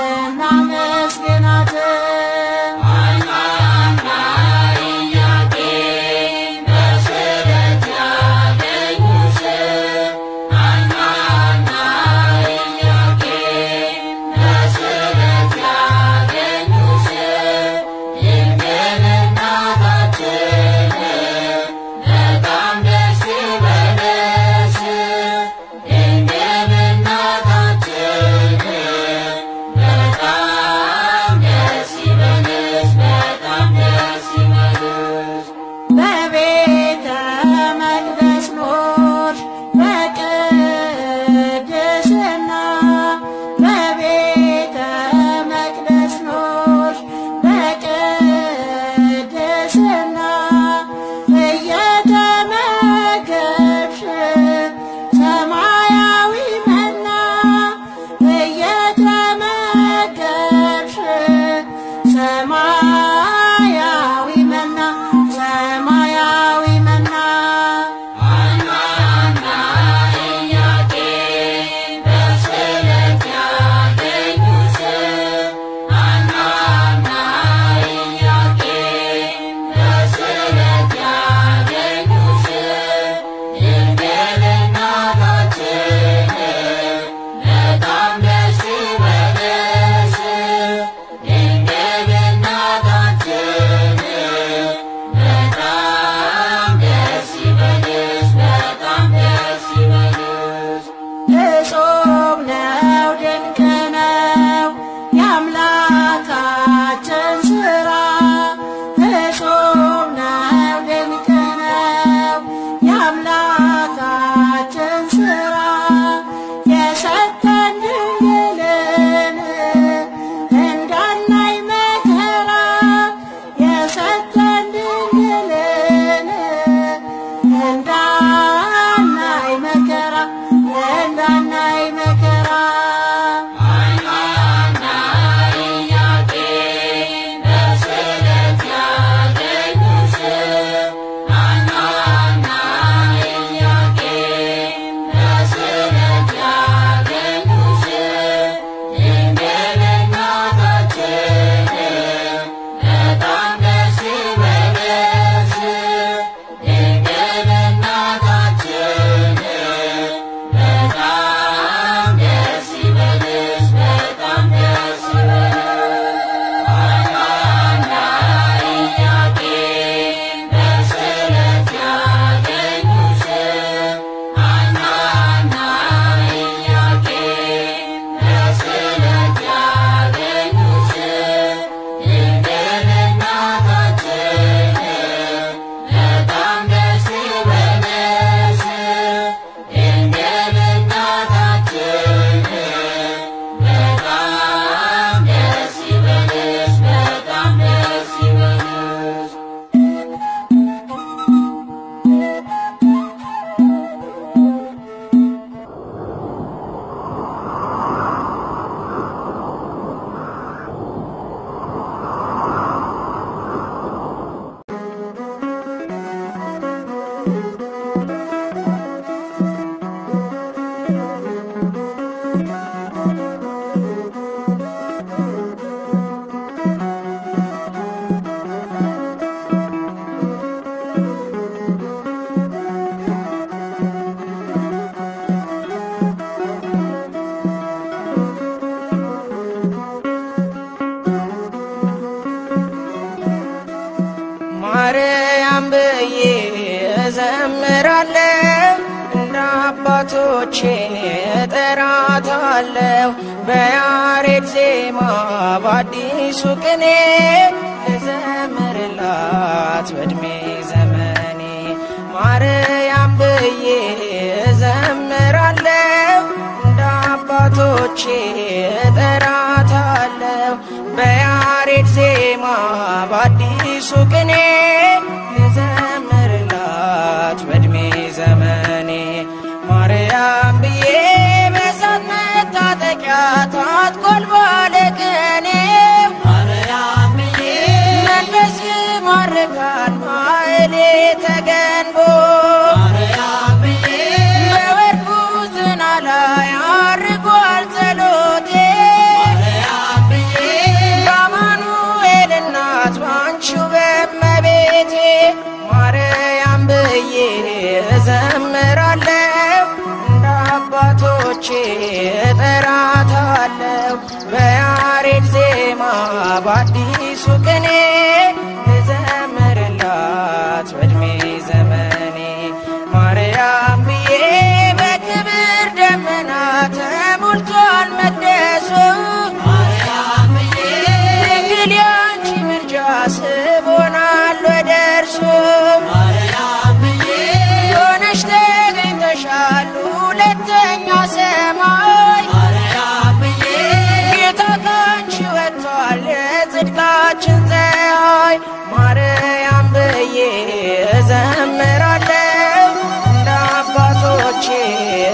እናመስግናት ማርያም ብዬ እዘምራለሁ እንደ አባቶቼ እጠራታለሁ በያሬድ ዜማ በአዲሱ ቅኔ ልዘምርላት በዕድሜ ዘመኔ ማርያም ብዬ እዘምራለሁ እንደ አባቶቼ እጠራታለሁ በያሬድ ዜማ በአዲሱ ቅኔ ልዘምርላት በዕድሜ ዘመኔ ማርያም ብዬ በእሳት መታጠቂያ ታጥቋል ባለቅኔ ማርያም ብዬ መንፈስ ይማርካል ማኅሌተ ገንቦ ማርያም ብዬ በወርቁ ዝና ላይ አርጓል ጸሎቴ የጽድቃችን ፀሐይ ማርያም ብዬ እዘምራለሁ። እንደ አባቶቼ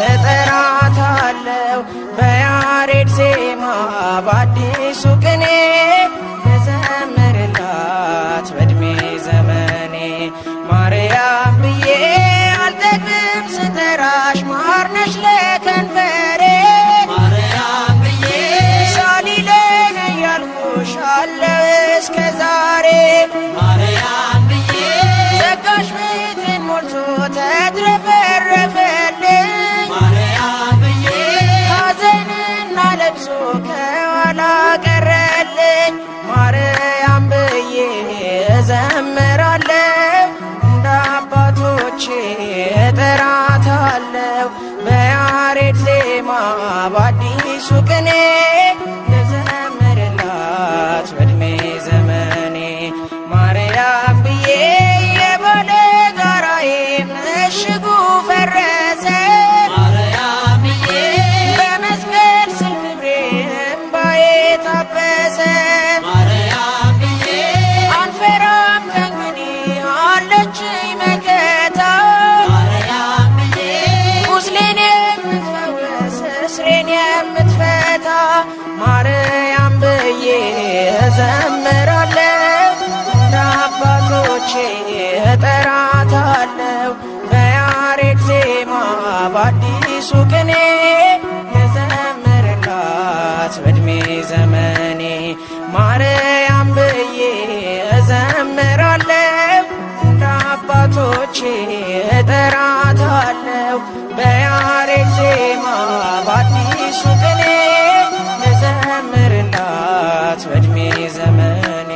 እጠራታለሁ በያሬድ ዜማ በአዲሱ ቅኔ ልዘምርላት በዕድሜ ዘመኔ። ማርያም ብዬ አልጠግብም ስጠራሽ ማርነሽ ለከንፈሬ። ማርያም ብዬ ሳሊለኝ እያልኩሽ አለው እስከ ዛሬ። ማርያም ብዬ ጸጋሽ ቤቴን ሞልቶ ተትረፈረፈልኝ። ማርያም ብዬ ሐዘንና ለቅሶ ከኋላ ቀረልኝ። ማርያም ብዬ እዘምራለሁ እንደ አባቶቼ እጠራታለሁ በያሬድ ዜማ በአዲሱ ቅኔ ልዘምርላት በዕድሜ ዘመኔ። ማርያም ብዬ የባለጋራዬ ምሽጉ ፈረሰ። ማርያም ብዬ በመስቀል ስር ክብሬ እምባዬ ታበሰ። ማርያም ብዬ አንፈራም ከእንግዲህ አለችኝ መከታ። ማርያም ብዬ ቁስሌን የምትፈውስ እስሬን የምትፈታ። ማርያም ብዬ እዘምራለሁ እንደ አባቶቼ እጠራታለሁ በያሬድ ዜማ በአዲሱ ቅኔ ልዘምርላት በዕድሜ ዘመኔ። ማርያም ብዬ እዘምራለሁ እንደ አባቶቼ እጠራታለሁ በያሬድ ዜማ በአዲሱ ቅኔ ልዘምርላት በዕድሜ ዘመኔ።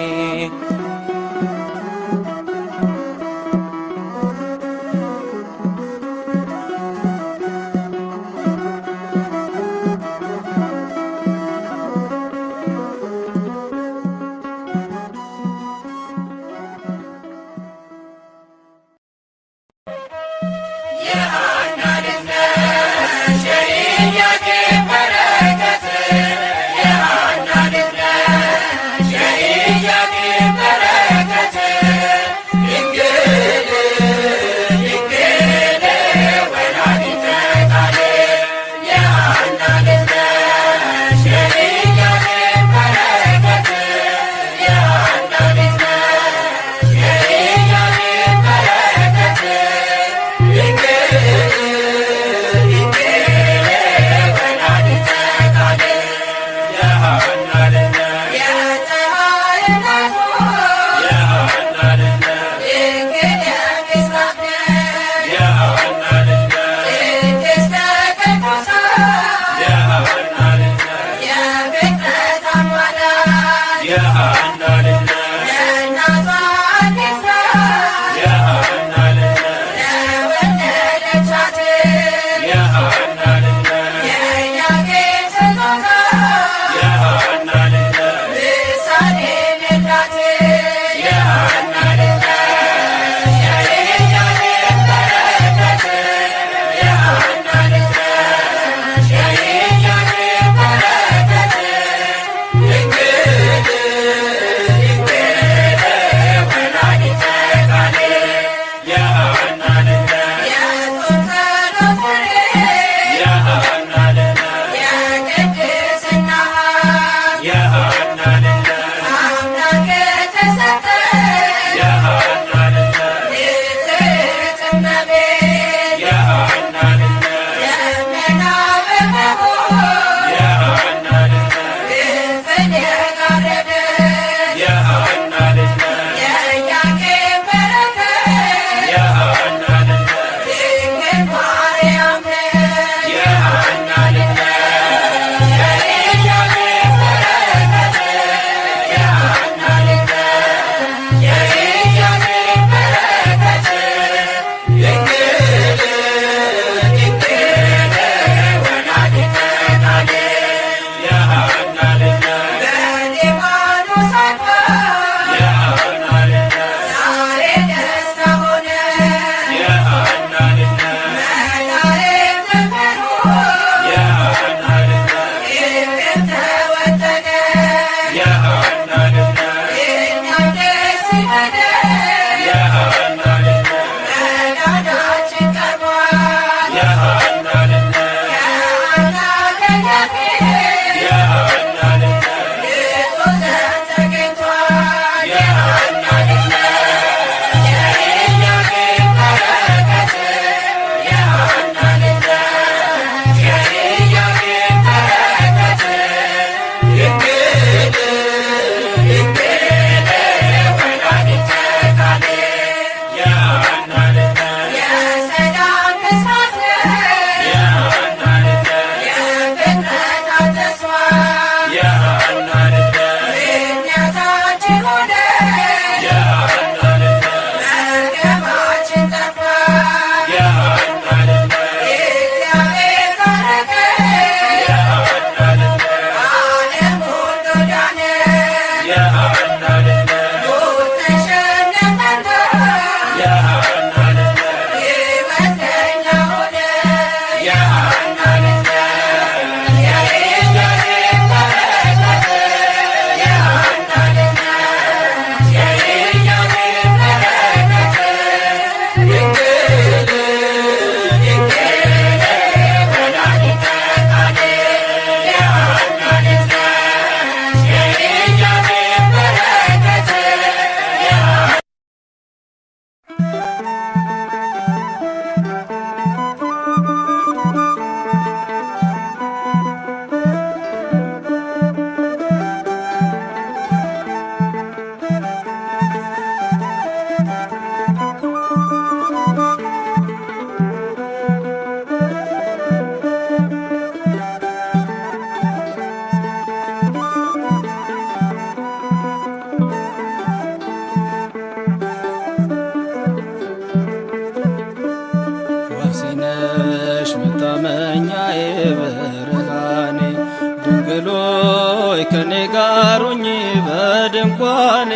ከኔ ጋር ሁኚ በድንኳኔ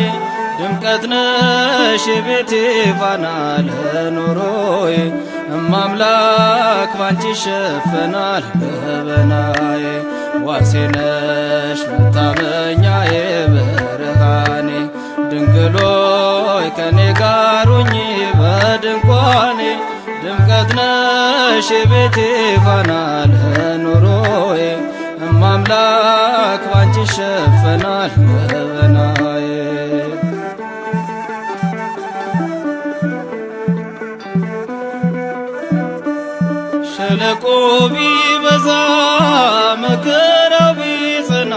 ድምቀት ነሽ የቤቴ ፋና ለኑሮዬ እማምላክ ባንቺ ይሸፈናል ገበናዬ ዋሴ ነሽ መታመኛዬ ብርሃኔ ድንግሎይ ከኔ ጋር ሁኚ በድንኳኔ ድምቀት ነሽ የቤቴ ፋና ለኑሮዬ እማምላክ ባንቺ ይሸፈናል ገበናዬ ሸለቆ ቢበዛ መከራው ቢጸና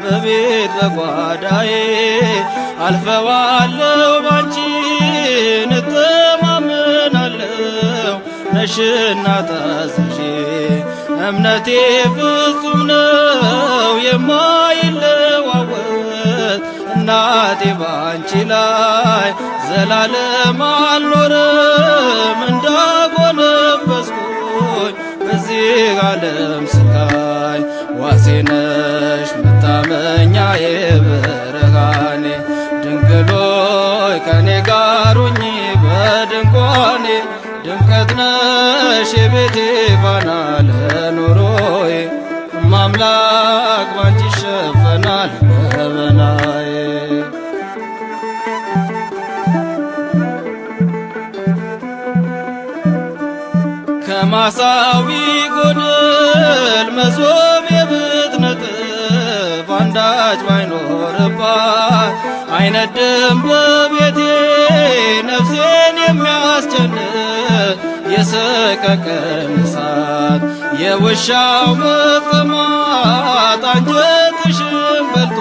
በቤት በጓዳዬ አልፈዋለሁ ባንቺ እተማመናለሁ ነሽና ታዛዤ እምነቴ ፍጹም ነው የማይለዋወጥ እናቴ ባንቺ ላይ ዘላለም አልኖርም እንዳጎነበስኩኝ በዚህ ዓለም ስቃይ ዋሴ ነሽ መታመኛዬ ብርሃኔ ድንግሎይ ከኔ ጋር ሁኚ በድንኳኔ ድምቀት ነሽ የቤቴ ፋና ለኑሮዬ እማምላክ ባንቺ ይሸፈናል ገበናዬ ከማሳዊ ጎድል መሶብ ብትነጥፍ አንዳች ባይኖርባት አይነድም በቤቴ ነፍሴን የሚያስጨንቅ የሰቀቀን እሳት የውሻው መቅማት አንጀትሽን በልቶ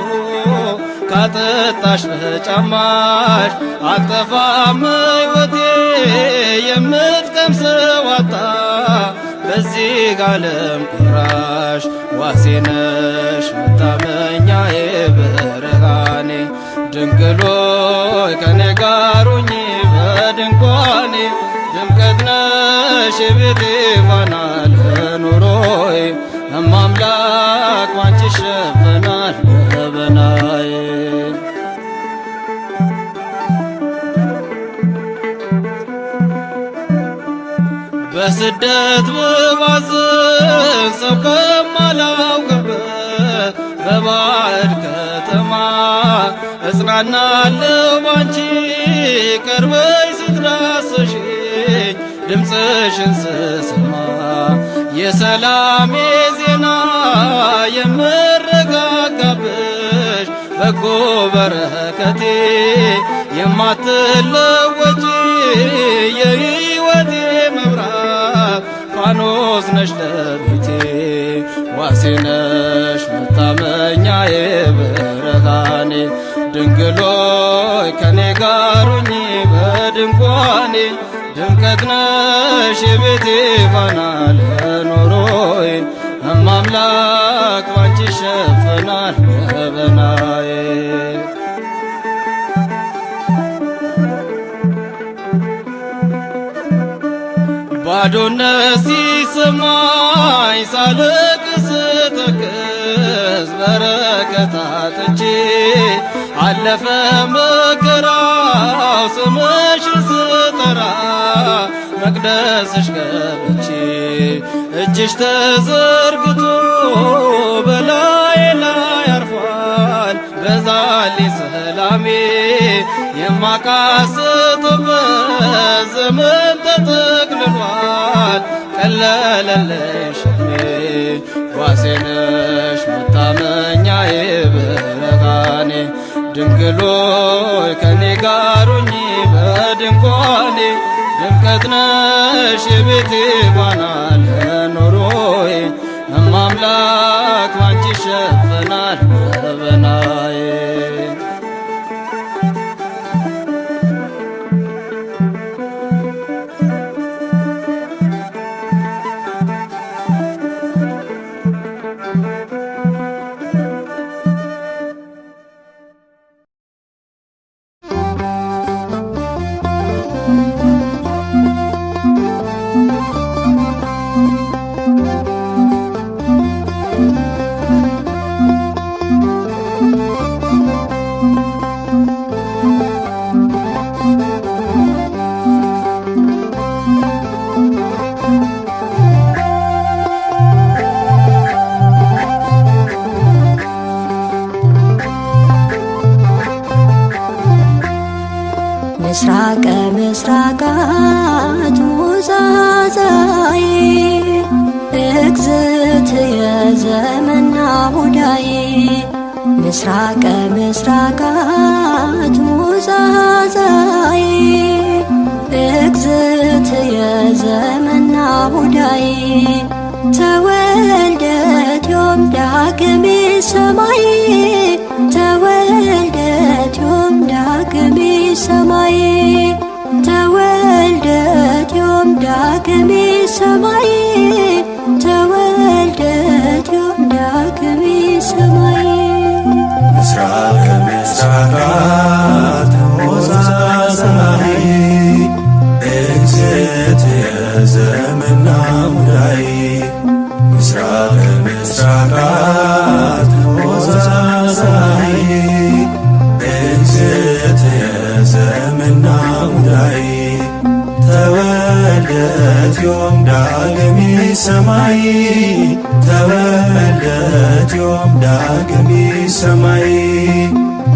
ካጠጣሽ በጫማሽ አልጠፋም ሕይወቴ የምትቀምሰው አጣ በዚህ ዓለም ቁራሽ ዋሴ ነሽ መታመኛዬ ብርሃኔ ድንግሎይ ከኔ ጋር ሁኚ በድንኳኔ ድምቀት ነሽ የቤቴ ፋና ለኑሮዬ እማምላክ ባንቺ ይሸፈናል ገበናዬ በስደት ብባዝን ሰው ከማላውቅበት በባዕድ ከተማ እጽናናለሁ ባንቺ ቀርበሽ ስትዳስሽኝ ድምፅሽን ስሰማ የሰላሜ ዜና የምረጋጋብሽ በጎ በረከቴ የማትለወጪ የሕይወቴ መብራት ፋኖስ ነሽ ለቤቴ ዋሴ ነሽ መታመኛዬ ብርሃኔ ድንግሎይ ከኔ ጋር ሁኚ በድንኳኔ ድምቀት ነሽ የቤቴ ፋና ለኑሮዬ እማምላክ ባንቺ ይሸፈናል ገበናዬ ባዶነት ሲሰማኝ ሳለቅስ ስተክዝ በረከት አጥቼ አለፈ መከራው ስምሽን ስጠራ መቅደስሽ ገብቼ እጅሽ ተዘርግቶ በላዬ ላይ አርፏል በዛልኝ ሰላሜ የማቃስትበት ዘመን ተጠቅልሏል ቀለለልኝ ሸክሜ ዋሴ ነሽ መታመኛዬ ብርሃኔ ድንግሎይ ከኔ ጋር ሁኚ በድንኳኔ ድምቀት ነሽ የቤቴ ፋና ለኑሮዬ እማምላክ ባንቺ ይሸፈናል ገበናዬ ምስራቀ ምስራቃት ሞዛዛዬ እግዝእትየ ዘመና ሙዳዬ ምስራቀ ምስራቃት ሞዛዛዬ እግዝእትየ ዘመና ሙዳዬ ተወልደት ዮም ዳግሜ ሰማይ ተወልደት ዮም ዳግሜ ሰማይ ተወልደት ዮም ዳግሜ ሰማይ ተወልደት ዮም ዳግሜ ሰማይ ምስራቀ ምስራቃት ሞዛዛዬ እግዝእትየ ዘመና ሙዳዬ ምስራቀ ምስራቃት ሞዛዛዬ እግዝእትየ ዘመና ሙዳዬ ተወልደት ዮም ዳግሜ ሰማይ ተወልደት ዮም ዳግሜ ሰማይ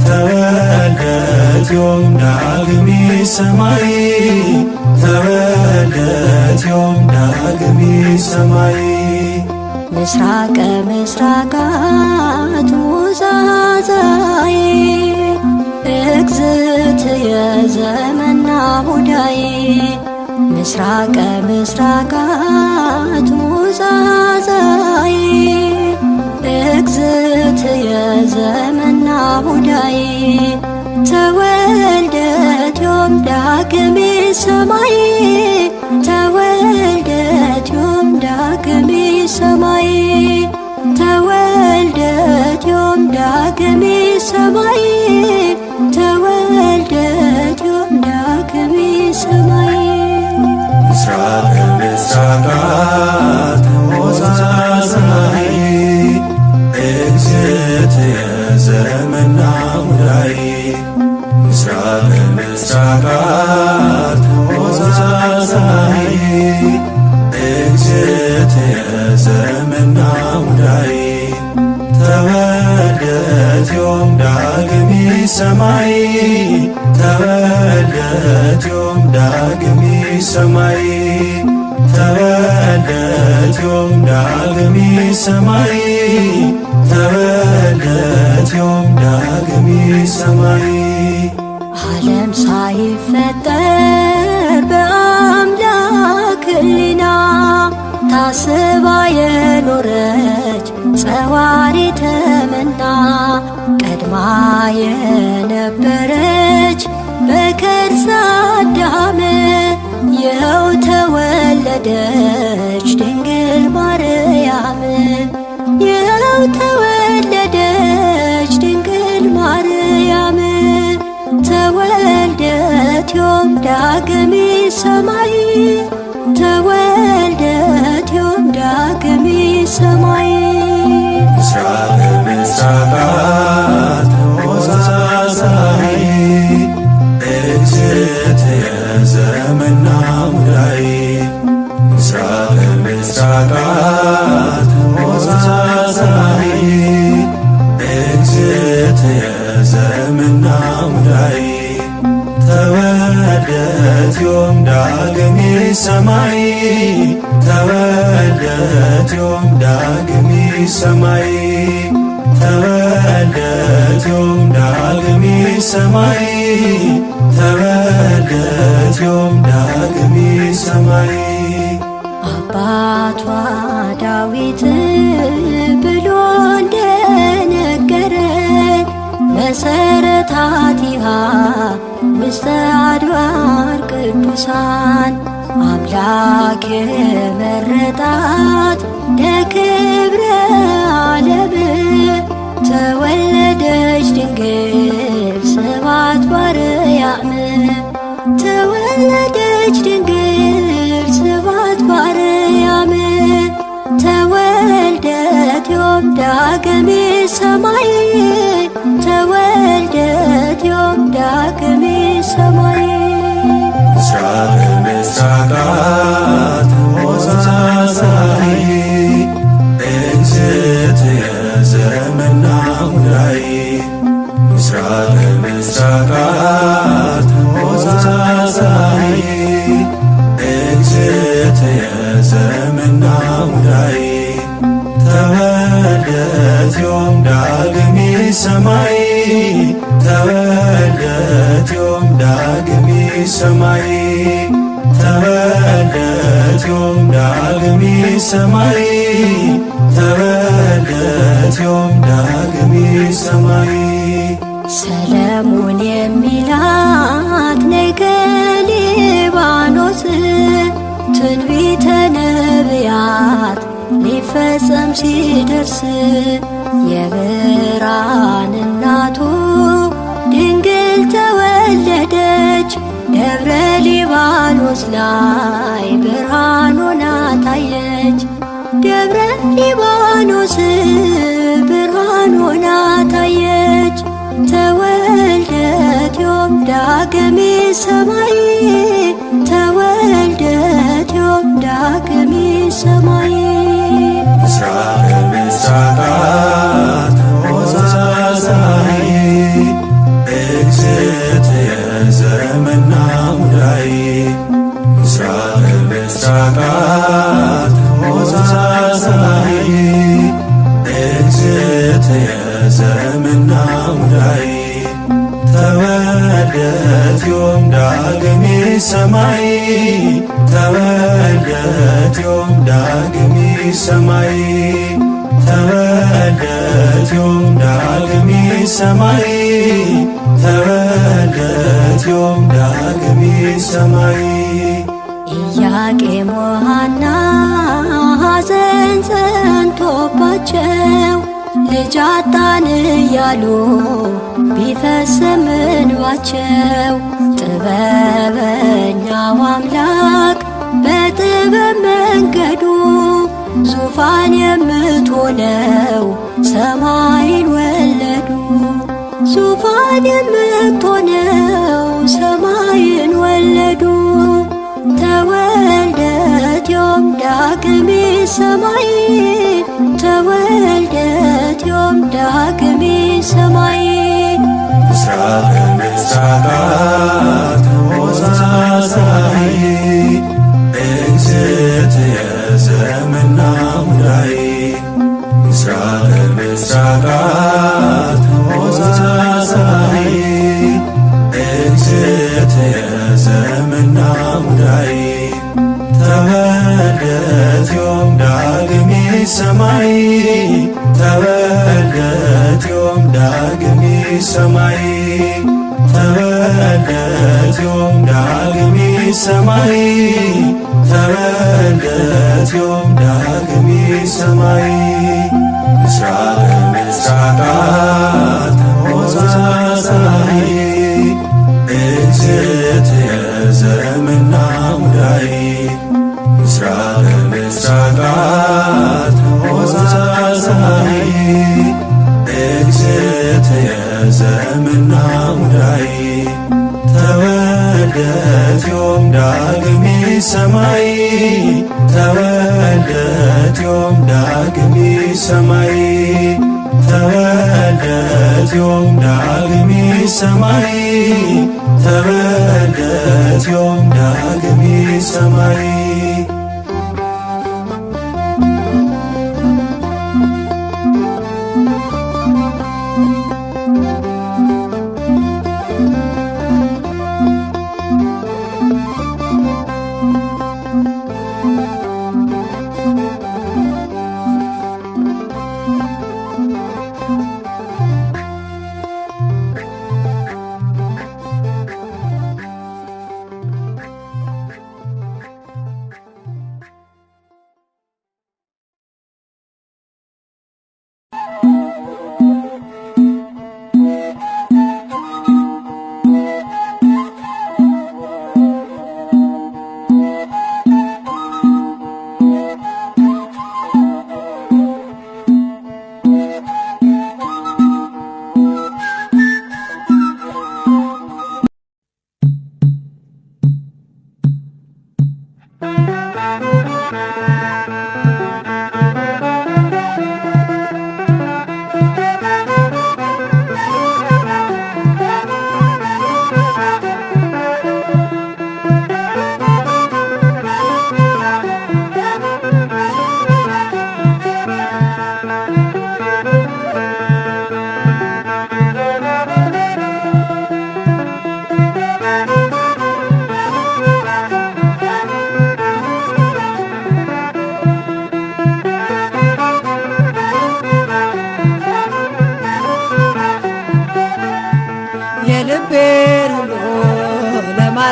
ተወልደት ዮም ዳግሜ ሰማይ ተወልደት ዮም ዳግሜ ሰማይ ምስራቀ ምስራቃት ሞዛዛዬ እግዝእትየ ዘመና ሙዳዬ ምስራቀ ምስራቃት ሞዛዛዬ እግዝእትየ ዘመና ሙዳዬ ተወልደት ዮም ዳግሜ ሰማይ ተወልደት ዮም ዳግሜ ሰማይ ተወልደት ዮም ዳግሜ ሰማይ ተወልደት ዮም ዳግሜ ሰማይ ምስራቀ ምስራቃት ሞዛዛዬ እግዝእትየ ዘመና ሙዳዬ ምስራቀ ምስራቃት ሞዛዛዬ እግዝእትየ ዘመና ሙዳዬ ተወልደት ዮም ዳግሜ ሰማይ ተወልደት ዮም ዳግሜ ሰማይ ተወልደት ዮም ዳግሜ ሰማይ ተወልደት ዮም ዳግሜ ሰማይ ዓለም ሳይፈጠር በአምላክ ሕሊና ታስባ የኖረች ጸዋሪተ መና ቀድማ የነበረች በከርሰ አዳም ይኸው ተወለደች ድንግል ማርያም ይኸው ተወለደች ድንግል ማርያም ተወልደት ዮም ዳግሜ ሰማይ ተወልደት ዮም ዳግሜ ሰማይ ምስራቀ ምስራቃት ሞዛዛዬ እግዝእትየ ዘመና ሙዳዬ ምስራቀ ምስራቃት ሞዛዛዬ እግዝእትየ ዘመና ሙዳዬ ተወልደት ዮም ዳግሜ ሰማይ ተወልደት ዮም ዳግሜ ሰማይ ተወልደት ዮም ዳግሜ ሰማይ ተወልደት ዮም ዳግሜ ሰማይ አባቷ ዳዊት ብሎ እንደነገረን መሰረታቲሃ ውስተ አድባር ቅዱሳን አምላክ የመረጣት ለክብረ ዓለም ተወለደች ድንግል ስብሐት ባርያም ተወለደች ድንግል ስብሐት ባርያም ተወልደት ዮም ዳግሜ ሰማይ ተወልደት ዮም ዳግሜ ሰማይ ምስራቀ ምስራቃት ሞዛዛዬ እግዝእትየ ዘመና ሙዳዬ ምስራቅ ምስራቃት ተወዛዛይ እግዝእትየ ዘመና ሙዳይ ተወልደት ዮም ዳግሚት ሰማይ ተወልደት ዮም ዳግሚት ሰማይ ተወልደት ዮም ዳግሚት ሰማይ ተወልደት ዮም ዳግሚት ሰማይ ሰለሞን የሚላት ነገደ ሊባኖስ ትንቢተ ነቢያት ሊፈጸም ሲደርስ የብርሃን እናቱ ድንግል ተወለደች። ደብረ ሊባኖስ ላይ ብርሃን ሆና ታየች። ደብረ ሊባኖስ ብርሃን ሆና ታየች። ተወልደት ዮም ዳግሚት ሰማይ ተወልደት ዮም ዳግሚት ሰማይ ምስራቅ ምስራቃት ተወዛዛይ እግዝእትየ ዘመና ሙዳይ ምስራቅ ምስራቃት ተወዛዛይ እግዝእትየ ዘመና ሙዳይ ተወልደት ዮም ዳግሚት ሰማይ ተወልደት ዮም ዳግሚት ሰማይ ተወልደት ዮም ዳግሚት ሰማይ ተወልደት ዮም ዳግሚት ሰማይ ኢያቄም ወሐና ሐዘን ጸንቶባቸው ልጅ አጣን እያሉ ቢፈስም እንባቸው ጥበበኛው አምላክ በጥበብ መንገዱ ዙፋን የምትሆነው ሰማይን ወለዱ። ዙፋን የምትሆነው ሰማይን ወለዱ። ተወልደት ዮም ዳግሚት ሰማይ ተወልደት ዮም ዳግሚት ሰማይ ምስራቅ ምስራቃት ተወዛዛይ እግዝእትየ ዘመና ሙዳይ ምስራቅ ምስራቃት ተወዛዛይ እግዝእትየ ዘመና ሙዳይ ተወልደት ዮም ዳግሚት ሰማይ ተወልደት ዮም ዳግሚት ሰማይ ተወልደት ዮም ዳግሚት ሰማይ ተወልደት ዮም ዳግሚት ሰማይ ምስራቅ ምስራቃት ተወዛዛይ እግዝእትየ ዘመና ሙዳይ ምስራቅ ምስራቃት ተወዛዛይ እግዝእትየ ዘመና ሙዳይ ተወልደት ዮም ዳግሚት ሰማይ ተወልደት ዮም ዳግሚት ሰማይ ተወልደት ዮም ዳግሚት ሰማይ ተወልደት ዮም ዳግሚት ሰማይ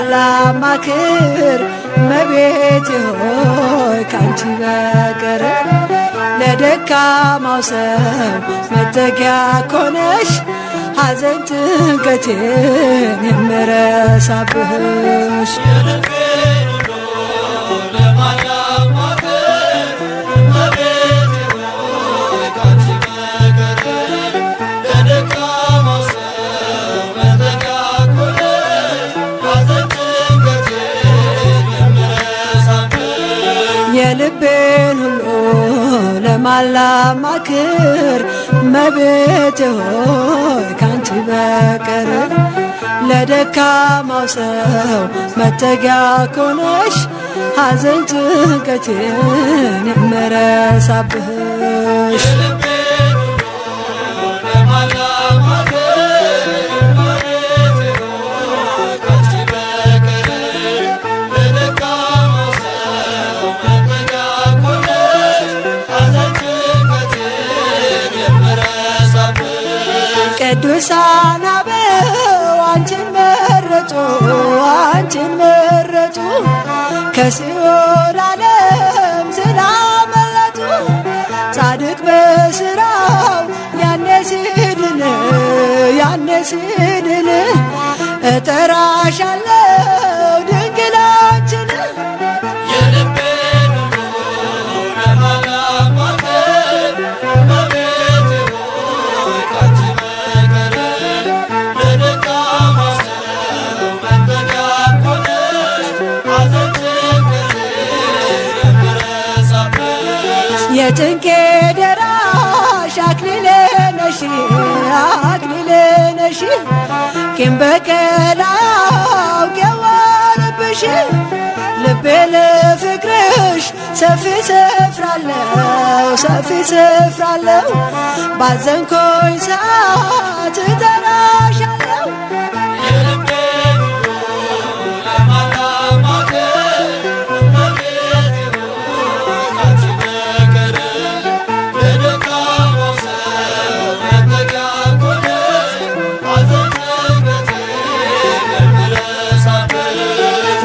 ላማክር እመቤቴ ሆይ ካንቺ በቀር ለደካማው ሰው መጠጊያ ኮነሽ ሐዘን ጭንቀቴን የምረሳብሽ የልቤን ሁሉ ለማላማክር እመቤቴ ሆይ ካንቺ በቀር ለደካማው ሰው መጠጊያ ኮነሽ ሐዘን ጭንቀቴን የምረሳብሽ ቅዱሳን አበው አንቺን መረጡ አንቺን መረጡ ከሲኦል ዓለም ስላመለጡ ጻድቅ በሥራው ያኔ ሲድን እጠራሻለሁ ድንግላችን የጭንቄ ደራሽ አክሊሌ ነሽ ቂም በቀል አውቄዋለሁብሽ ልቤ ለፍቅርሽ ሰፊ ስፍራለው ባዘንኮኝ ሰዓት እጠራሻለሁ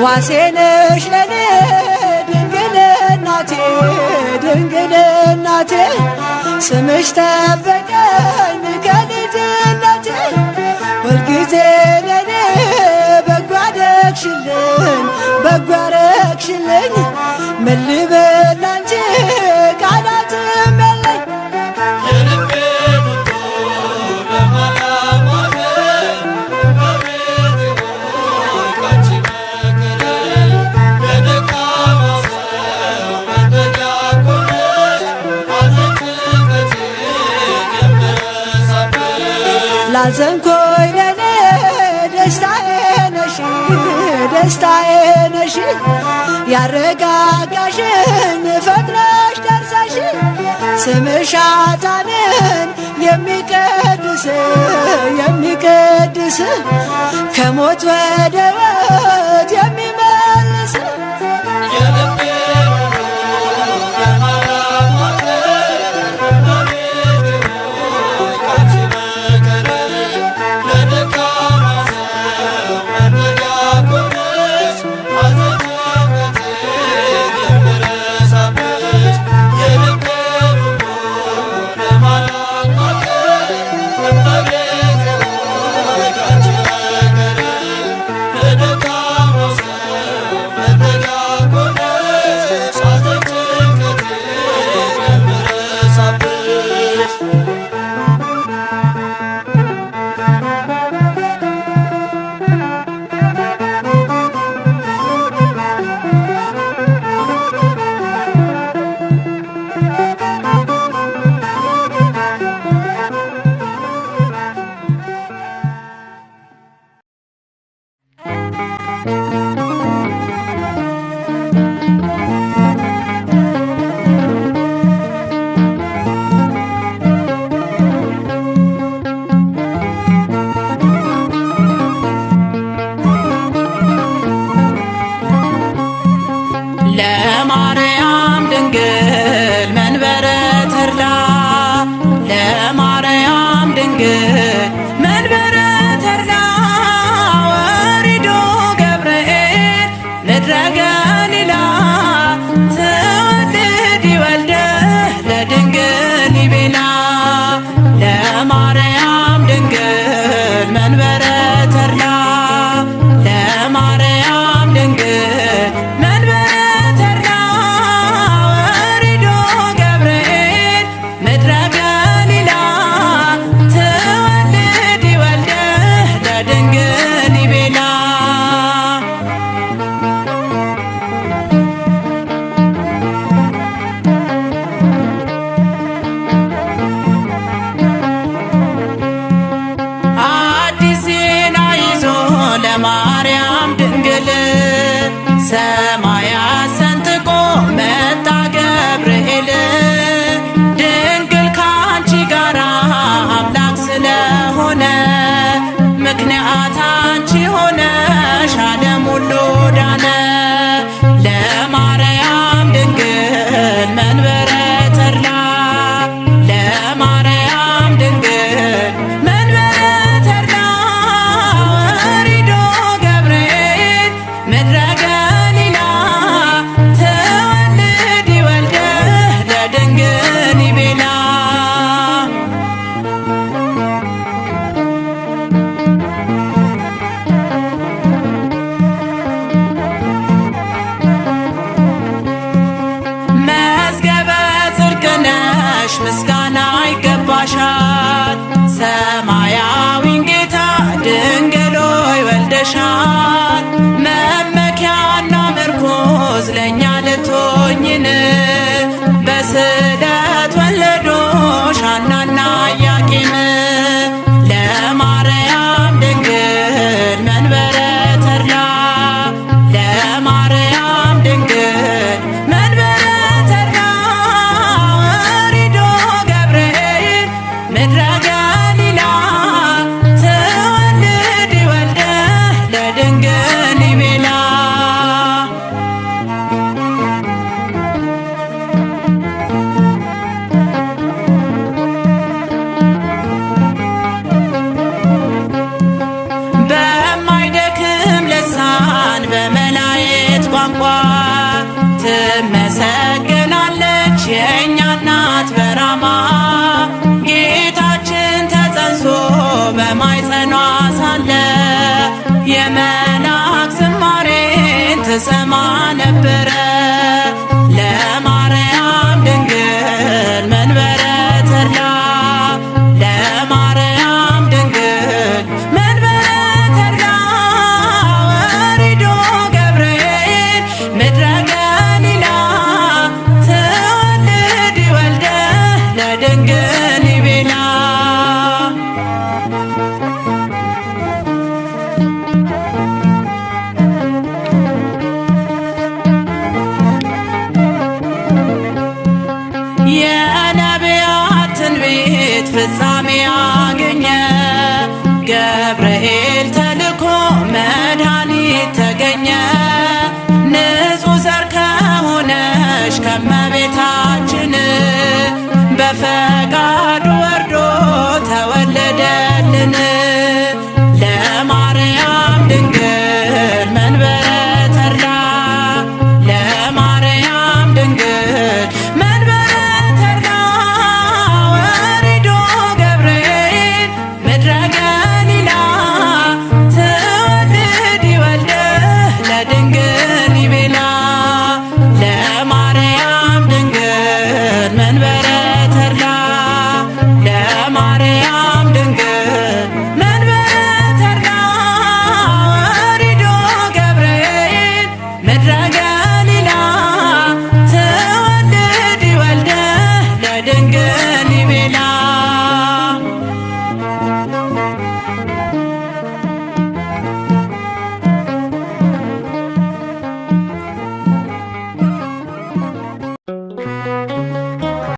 ዋሴነሽ ለኔ ድንግል እናቴ ስምሽ ጠበቀኝ ከልጅነቴ ሁልጊዜ ለኔ በጎ አደረግሽልኝ ምን ልበል ላንቺ ቃላትም የለኝ ላዘንኮኝ ለኔ ደስታዬ ነሽ ያረጋጋሽኝ ፈጥነሽ ደርሰሽ ስምሽ ኃጥአንን የሚቀድስ ከሞት ወደ ሕይወት የሚመልስ ለማርያም ድንግል መንበረ ተድላ ለማርያም ድንግል መንበረ ተድላ ወሪዶ ገብርኤል ሰማያት ሰንጥቆ መጣ ገብርኤል ድንግል ካንቺ ጋራ አምላክ ስለሆነ ምክንያት አንቺ ሆነሽ ዓለም ሁሉ ዳነ። ለማርያም ድንግል መንበረ ተድላ ለማርያም ድንግል መንበረ ተድላ ወሪዶ ገብርኤል ምድረ ገሊላ ትወልድ ወልደ ለድንግል ይቤላ ምስጋና ይገባሻል ሰማያዊን ጌታ ድንግል ሆይ ወልደሻል። መመኪያና ምርኩዝ ለእኛ ልትሆኝን በስለት ወለዶሽ ሐናና ኢያቄም። ለማርያም ድንግል መንበረ ተድላ ለማርያም ድንግል መንበረ ተድላ ምድረ ገሊላ ትወልድ ወልደ ለድንግል ይቤላ በማይደክም ልሳን በመላእክት ቋንቋ ትመሰገናለች የእኛ እናት በራማ በማይጸኗ ሳለ የመላእክት ዝማሬን ትሰማ ነበረ